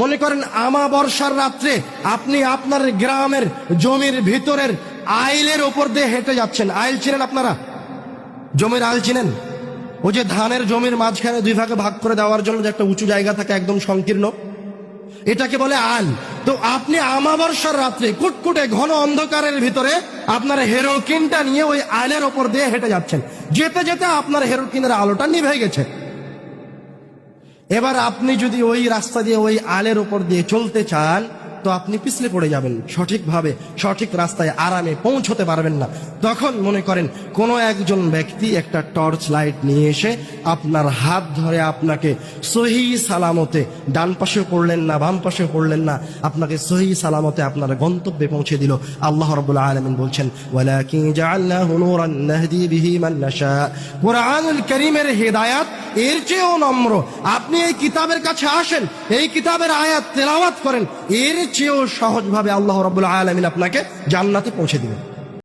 মনে করেন আমাবর্ষার রাত্রে আপনি আপনার গ্রামের জমির ভিতরের আইলের ওপর দিয়ে হেঁটে যাচ্ছেন। আইল চিনেন আপনারা? জমির আইল চিনেন? ওই যে ধানের জমির মাঝখানে দুই ভাগে ভাগ করে দেওয়ার জন্য যে একটা উঁচু জায়গা থাকে একদম সংকীর্ণ, এটাকে বলে আইল। তো আপনি আমাবর্ষার রাত্রে কুটকুটে ঘন অন্ধকারের ভিতরে আপনার হেরোকিনটা নিয়ে ওই আইলের ওপর দিয়ে হেঁটে যাচ্ছেন। যেতে যেতে আপনার হেরোকিনের আলোটা নিভে গেছে। এবার আপনি যদি ওই রাস্তা দিয়ে ওই আলের উপর দিয়ে চলতে চান তো আপনি পিছলে পড়ে যাবেন, সঠিকভাবে সঠিক রাস্তায় আরামে পৌঁছতে পারবেন না। তখন মনে করেন কোনো একজন ব্যক্তি একটা টর্চ লাইট নিয়ে এসে আপনার হাত ধরে আপনাকে সহি সালামতে, ডান পাশেও পড়লেন না বাম পাশেও পড়লেন না, আপনাকে সহি সালামতে আপনার গন্তব্যে পৌঁছে দিল। আল্লাহ রাব্বুল আলামিন বলছেন, ওয়ালাকিন জাআলনাহু নূরান নাহদি বিহি মান নাশা। কুরআনুল কারীমের হিদায়াত এর চেয়েও নম্র। আপনি এই কিতাবের কাছে আসেন, এই কিতাবের আয়াত তেলাওয়াত করেন, এর চেয়েও সহজভাবে আল্লাহ রাব্বুল আলামিন আপনাকে জান্নাতে পৌঁছে দিবেন।